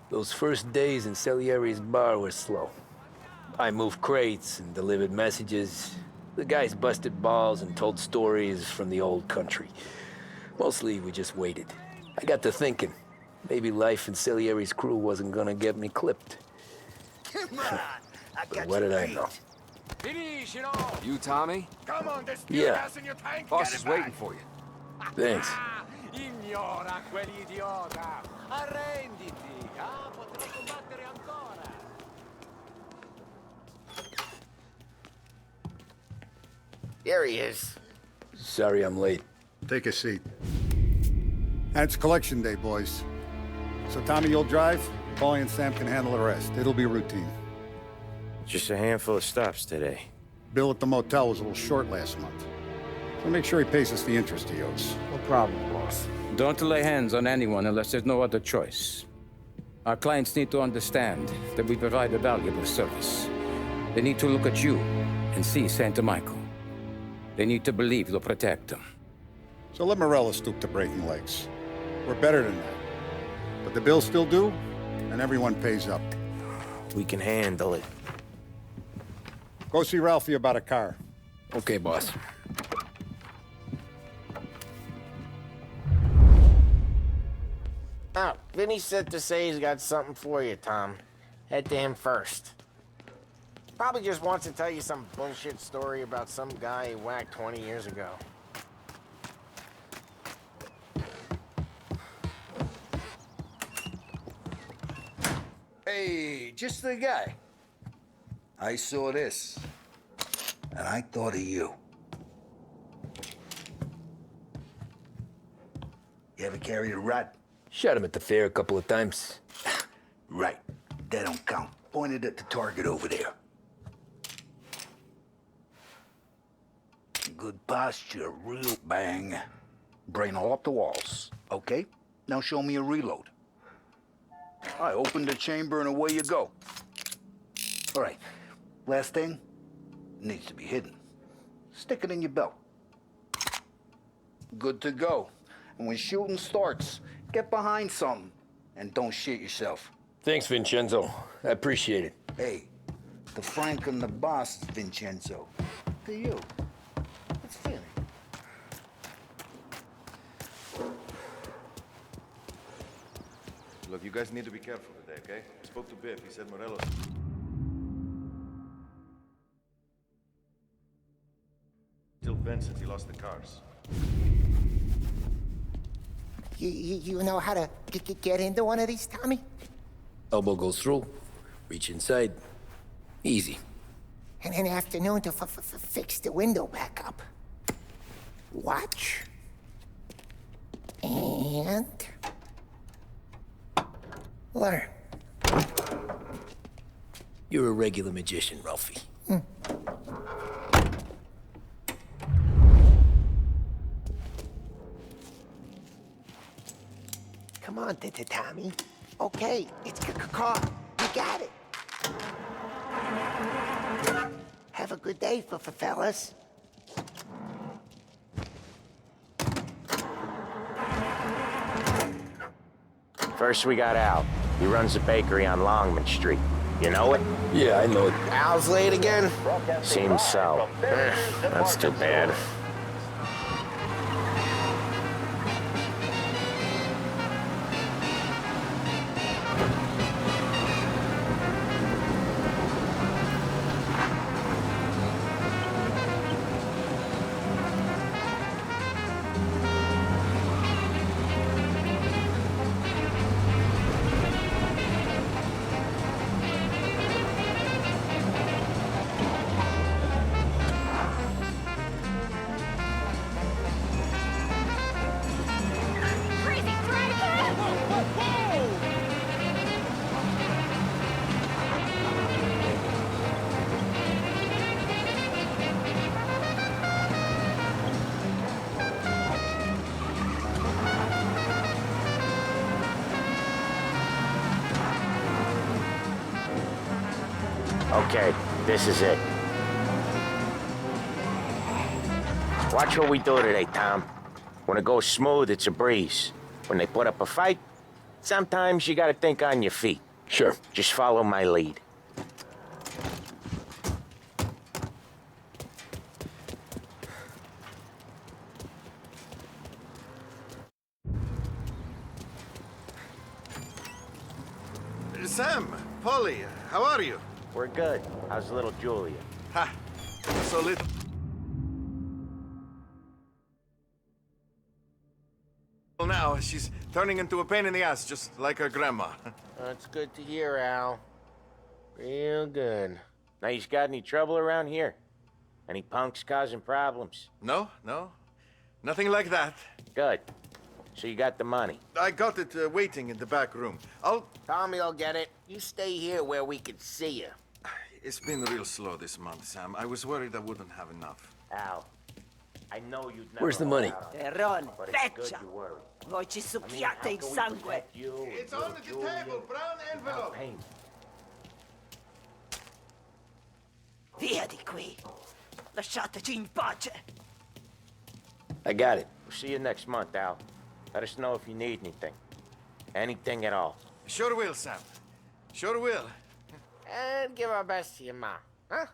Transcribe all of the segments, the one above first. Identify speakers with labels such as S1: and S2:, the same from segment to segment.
S1: Those first days in Salieri's bar were slow. I moved crates and delivered messages. The guys busted balls and told stories from the old country. Mostly, we just waited. I got to thinking, maybe life in Salieri's crew wasn't gonna get me clipped.
S2: Come on, I
S1: But
S2: got
S1: what
S2: you
S1: did I
S2: beat.
S1: know?
S3: You, Tommy?
S2: Come on, there's
S1: Yeah.
S2: gas in your tank.
S3: Boss
S2: Get
S3: is
S2: it
S3: waiting
S2: back.
S3: for you.
S1: Thanks.
S4: Ignora quell'idiota! Arrenditi! Ah, potrò combattere ancora!
S2: Here he is.
S1: Sorry I'm late.
S5: Take a seat. And it's collection day, boys. So Tommy, you'll drive. Paulie and Sam can handle the rest. It'll be routine.
S6: Just a handful of stops today.
S5: Bill at the motel was a little short last month. So make sure he pays us the interest he owes.
S6: No problem, boss. Don't lay hands on anyone unless there's no other choice. Our clients need to understand that we provide a valuable service. They need to look at you and see Santa Michael. They need to believe you'll protect them.
S5: So let Morella stoop to breaking legs. We're better than that. But the bills still due, and everyone pays up.
S6: We can handle it.
S5: Go see Ralphie about a car.
S1: Okay, boss.
S2: Oh, Vinny said to say he's got something for you, Tom. Head to him first. Probably just wants to tell you some bullshit story about some guy he whacked 20 years ago.
S7: Hey, just the guy. I saw this, and I thought of you. You ever carried a rod?
S1: Shot him at the fair a couple of times.
S7: Right. That don't count. Pointed at the target over there. Good posture, real bang. Brain all up the walls. Okay? Now show me a reload. I open the chamber and away you go. All right. Last thing, needs to be hidden. Stick it in your belt. Good to go. And when shooting starts, get behind something and don't shit yourself.
S1: Thanks, Vincenzo. I appreciate it.
S7: Hey, the Frank and the boss, Vincenzo. To you. It's Vinny.
S8: Look, you guys need to be careful today, okay? I spoke to Biff. He said Morelos... still bent since he lost the cars.
S2: You know how to get into one of these, Tommy?
S1: Elbow goes through. Reach inside. Easy.
S2: And an afternoon to fix the window back up. Watch. And... learn.
S1: You're a regular magician, Ralphie.
S2: Come on, Tommy. Okay, it's caught. You got it. Have a good day, fellas.
S6: First we got Al. He runs a bakery on Longman Street. You know it?
S1: Yeah, I know it.
S2: Al's late again?
S6: Seems so. That's too bad. Okay, this is it. Watch what we do today, Tom. When it goes smooth, it's a breeze. When they put up a fight,
S2: Sometimes you gotta think on your feet.
S1: Sure.
S2: Just follow my lead.
S8: Sam, Polly, how are you?
S2: We're good. How's little Julia?
S8: Ha! So little. Now she's turning into a pain in the ass, just like her grandma.
S2: That's good to hear, Al. Real good. Now, you got any trouble around here? Any punks causing problems?
S8: No, nothing like that.
S2: Good. So you got the money.
S8: I got it waiting in the back room.
S2: Tommy'll get it. You stay here where we can see you.
S8: It's been real slow this month, Sam. I was worried I wouldn't have enough.
S2: Al, I know you'd never...
S1: Where's the money?
S9: Terrone,
S2: But it's good
S9: feccia!
S2: you worry.
S9: Voi ci
S2: I mean,
S9: succhiate
S2: how
S9: il
S2: can we
S9: sangue!
S2: protect you and
S8: It's
S2: little
S8: on the
S2: Julia
S8: table, brown
S2: without
S8: envelope.
S2: pain?
S9: Via di qui! Lasciateci in pace!
S1: I got it.
S2: We'll see you next month, Al. Let us know if you need anything. Anything at all.
S8: Sure will, Sam. Sure will.
S2: And give our best to your ma, huh?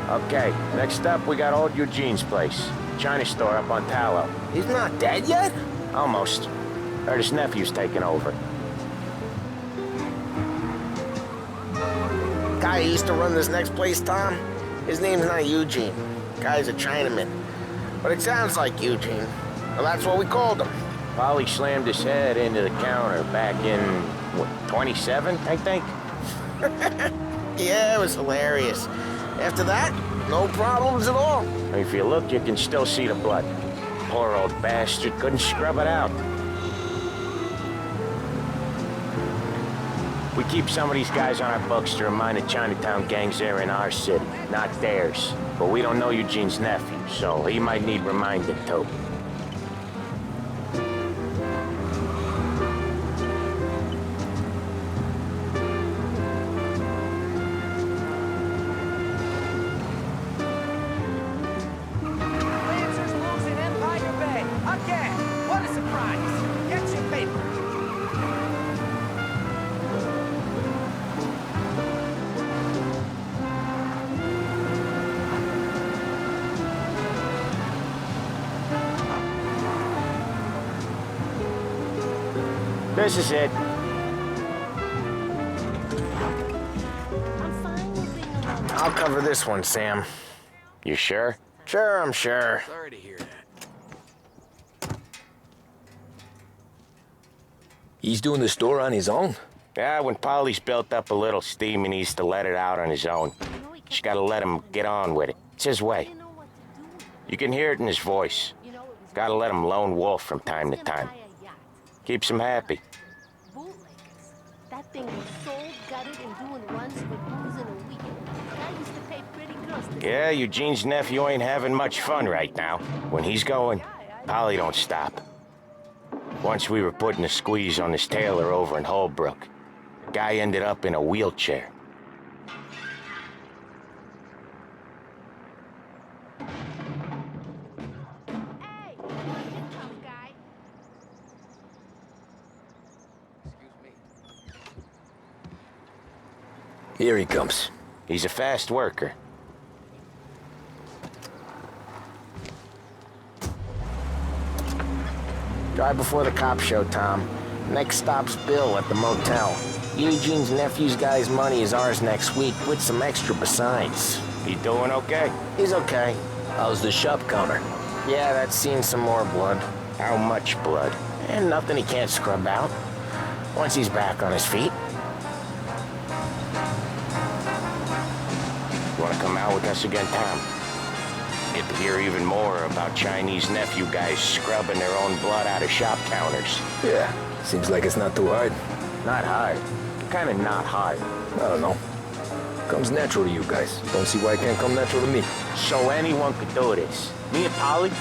S2: Okay, next up we got old Eugene's place. China store up on Tallow. He's not dead yet? Almost. Heard his nephew's taking over. Guy who used to run this next place, Tom, his name's not Eugene. Guy's a Chinaman. But it sounds like Eugene. Well, that's what we called him. Polly slammed his head into the counter back in, what, 27, I think? Yeah, it was hilarious. After that, no problems at all. If you look, you can still see the blood. Poor old bastard couldn't scrub it out. We keep some of these guys on our books to remind the Chinatown gangs they're in our city, not theirs. But we don't know Eugene's nephew, so he might need reminding too.
S9: Lancers losing Empire Bay! Again! What a surprise! Get your paper!
S2: This is it. I'll cover this one, Sam. You sure? Sure, I'm sure.
S1: Sorry to hear that. He's doing the store on his own?
S2: Yeah, when Polly's built up a little steam, he needs to let it out on his own. Just gotta let him get on with it. It's his way. You can hear it in his voice. Gotta let him lone wolf from time to time. Keeps him happy.
S10: Bootleggers. That thing was sold, gutted, and doing runs with booze in a week. I used to pay pretty girls to...
S2: Yeah, Eugene's nephew ain't having much fun right now. When he's going, Polly don't stop. Once we were putting a squeeze on this tailor over in Holbrook. The guy ended up in a wheelchair.
S10: Hey, here comes guy.
S1: Here he comes.
S2: He's a fast worker. Drive before the cops show, Tom. Next stop's Bill at the motel. Eugene's nephew's guy's money is ours next week, with some extra besides. He doing okay? He's okay.
S1: How's the shop counter?
S2: Yeah, that's seen some more blood. How much blood? And nothing he can't scrub out. Once he's back on his feet. You wanna come out with us again, Tom? Get to hear even more about Chinese nephew guys scrubbing their own blood out of shop counters.
S1: Yeah, seems like it's not too hard.
S2: Not hard. Kinda not hard.
S1: I don't know. Comes natural to you guys. Don't see why it can't come natural to me.
S2: So anyone could do this. Me and Polly,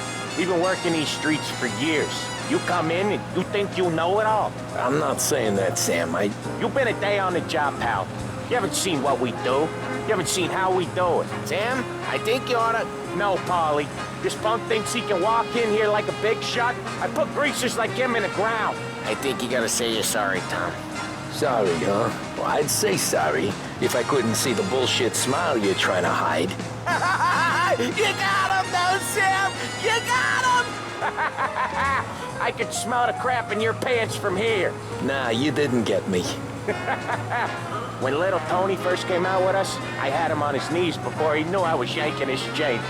S2: We've been working these streets for years. You come in and you think you know it all.
S1: I'm not saying that, Sam.
S2: You've been a day on the job, pal. You haven't seen what we do. You haven't seen how we do it.
S11: Sam, I think you oughta...
S2: No, Paulie. This punk thinks he can walk in here like a big shot. I put greasers like him in the ground.
S11: I think you gotta say you're sorry, Tom.
S1: Sorry, huh? Well, I'd say sorry if I couldn't see the bullshit smile you're trying to hide.
S11: You got him, though, Sam! You got him!
S2: I could smell the crap in your pants from here.
S1: Nah, you didn't get me.
S2: When little Tony first came out with us, I had him on his knees before he knew I was yanking his chain.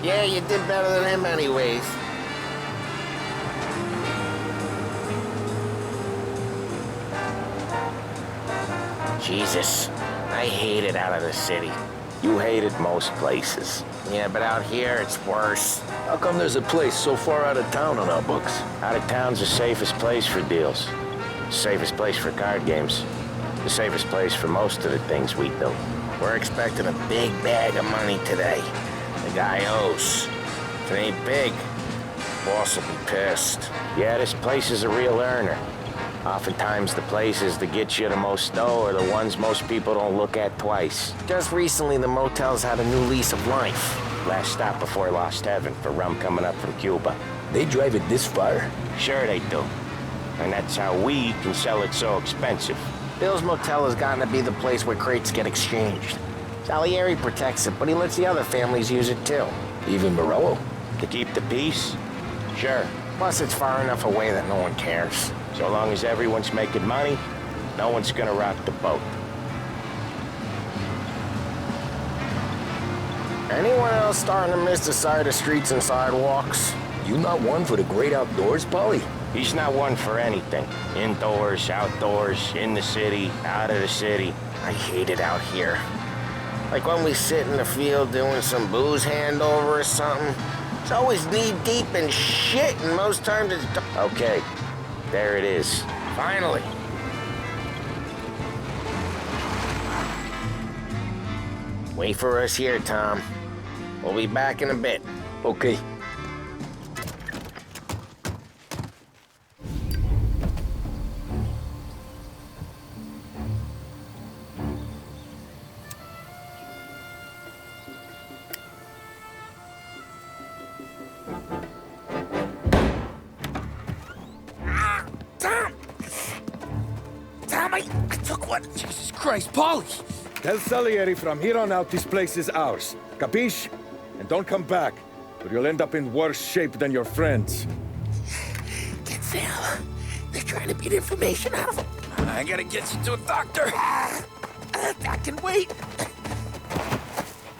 S11: Yeah, you did better than him anyways.
S2: Jesus, I hate it out of the city. You hated most places.
S11: Yeah, but out here, it's worse.
S1: How come there's a place so far out of town on our books?
S2: Out of town's the safest place for deals. The safest place for card games. The safest place for most of the things we do.
S11: We're expecting a big bag of money today. The guy owes. If it ain't big, boss will be pissed.
S2: Yeah, this place is a real earner. Oftentimes the places that get you the most dough are the ones most people don't look at twice.
S11: Just recently, the motel's had a new lease of life.
S2: Last stop before Lost Heaven for rum coming up from Cuba.
S1: They drive it this far?
S2: Sure they do. And that's how we can sell it so expensive.
S11: Bill's Motel has gotten to be the place where crates get exchanged. Salieri protects it, but he lets the other families use it too.
S1: Even Morello?
S2: To keep the peace? Sure.
S11: Plus, it's far enough away that no one cares.
S2: So long as everyone's making money, no one's gonna rock the boat.
S11: Anyone else starting to miss the side of streets and sidewalks?
S1: You not one for the great outdoors, Paulie?
S2: He's not one for anything. Indoors, outdoors, in the city, out of the city.
S11: I hate it out here. Like when we sit in the field doing some booze handover or something. It's always knee-deep in shit, and most times it's...
S2: Okay, there it is.
S11: Finally. Wait for us here, Tom. We'll be back in a bit.
S1: Okay.
S9: I took one. Jesus Christ, Paulie!
S12: Tell Salieri from here on out this place is ours. Capiche? And don't come back, or you'll end up in worse shape than your friends.
S11: Get Sam. They're trying to beat information out of him.
S9: I gotta get you to a doctor. I can wait.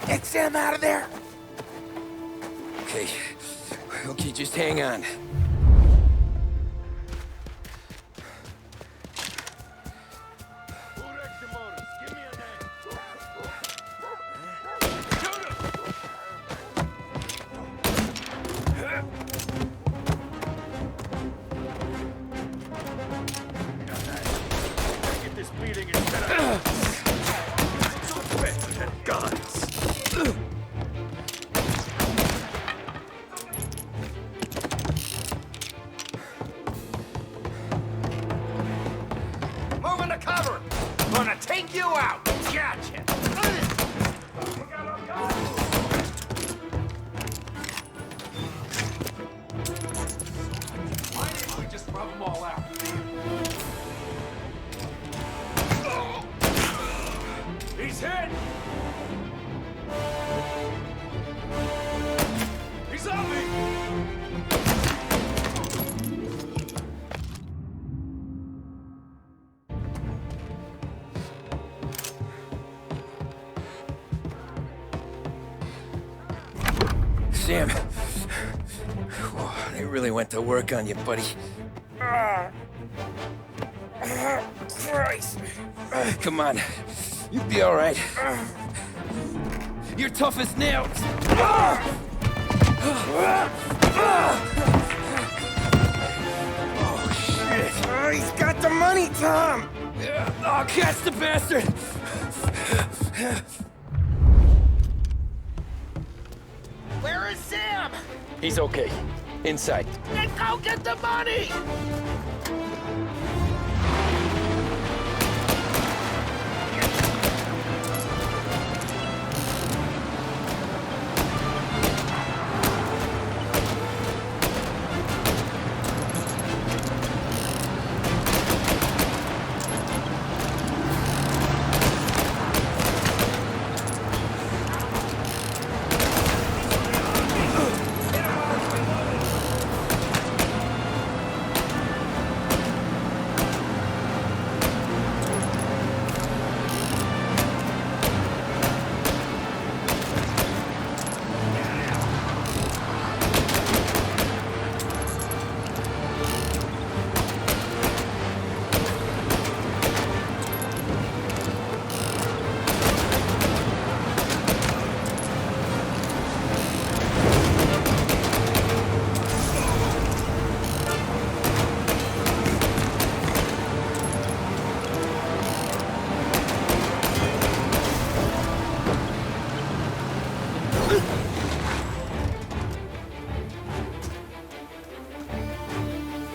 S9: Get Sam out of there. Okay, just hang on.
S4: Take you out! Gotcha! Why didn't we just rub them all out? He's hit! He's on me!
S9: Sam. They really went to work on you, buddy. Christ. Come on. You'll be all right. You're tough as nails. Oh, shit. He's got the money, Tom. Oh, catch the bastard.
S11: Where is Sam?
S1: He's okay. Inside.
S11: Then go get the money!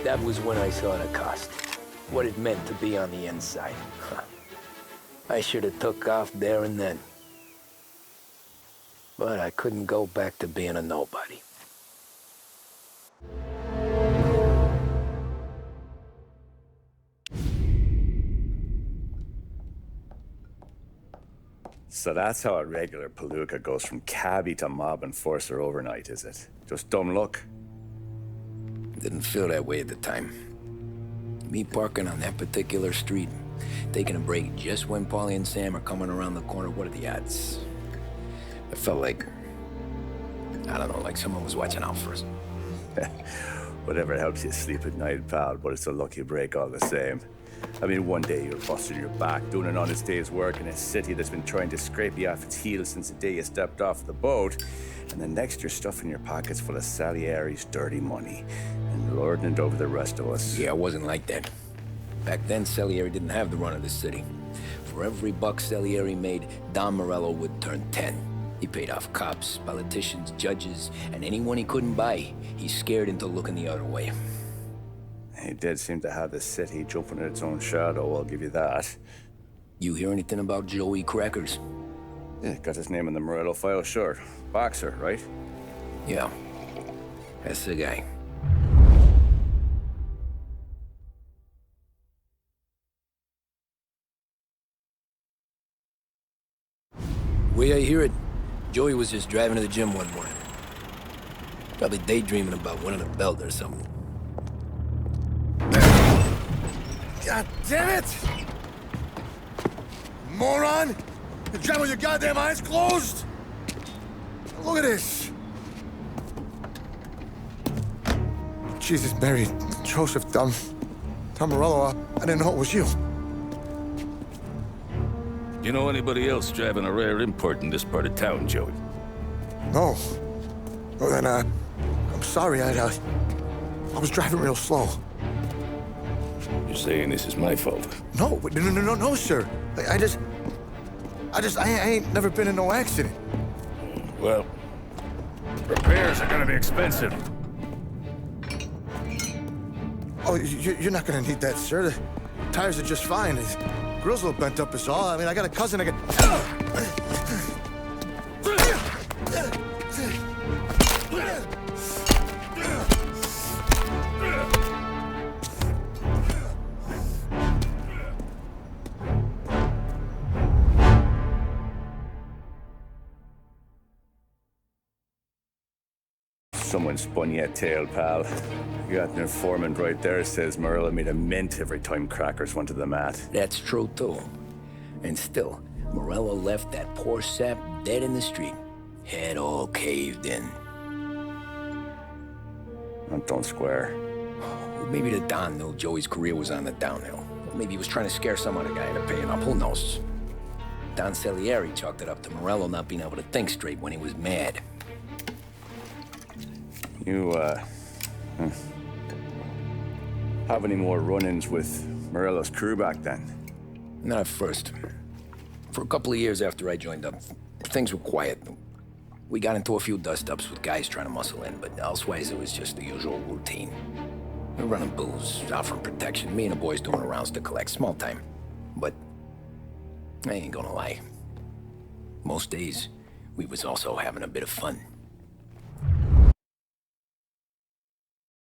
S1: That was when I saw the cost. What it meant to be on the inside. I should have took off there and then. But I couldn't go back to being a nobody.
S13: So that's how a regular palooka goes from cabbie to mob enforcer overnight, is it? Just dumb luck?
S1: Didn't feel that way at the time. Me parking on that particular street, taking a break just when Paulie and Sam are coming around the corner, what are the odds? I felt like, I don't know, like someone was watching out for us.
S13: Whatever helps you sleep at night, pal, but it's a lucky break all the same. I mean, one day you're busting your back, doing an honest day's work in a city that's been trying to scrape you off its heels since the day you stepped off the boat, and then next you're stuffing your pockets full of Salieri's dirty money and lording it over the rest of us.
S1: Yeah, it wasn't like that. Back then, Salieri didn't have the run of the city. For every buck Salieri made, Don Morello would turn 10. He paid off cops, politicians, judges, and anyone he couldn't buy, he scared into looking the other way.
S13: He did seem to have the city jumping at its own shadow, I'll give you that.
S1: You hear anything about Joey Crackers?
S13: Yeah, got his name in the Morello file, sure. Boxer, right?
S1: Yeah, that's the guy. Way I hear it, Joey was just driving to the gym one morning. Probably daydreaming about winning a belt or something.
S12: God damn it! Moron! You drive with your goddamn eyes closed? Look at this! Jesus, Mary, Joseph, Tom Morello, I didn't know it was you.
S14: You know anybody else driving a rare import in this part of town, Joey?
S12: No. Well, then, I'm sorry, I was driving real slow.
S14: You're saying this is my fault?
S12: No, sir. I ain't never been in no accident.
S14: Well, repairs are gonna be expensive.
S12: Oh, you're not gonna need that, sir. The tires are just fine. The grill's a little bent up is all. I mean, I got a cousin I can...
S13: Someone spun you a tail, pal. You got an informant right there says Morello made a mint every time Crackers went to the mat.
S1: That's true, too. And still, Morello left that poor sap dead in the street. Head all caved in.
S13: Don't square.
S1: Well, maybe the Don knew Joey's career was on the downhill. Or maybe he was trying to scare some other guy into paying up. Who knows? Don Salieri chalked it up to Morello not being able to think straight when he was mad.
S13: You, have any more run-ins with Morello's crew back then?
S1: Not at first. For a couple of years after I joined up, things were quiet. We got into a few dust-ups with guys trying to muscle in, but elsewise it was just the usual routine. We're running booze, out from protection, me and the boys doing rounds to collect, small time. But I ain't gonna lie. Most days, we was also having a bit of fun.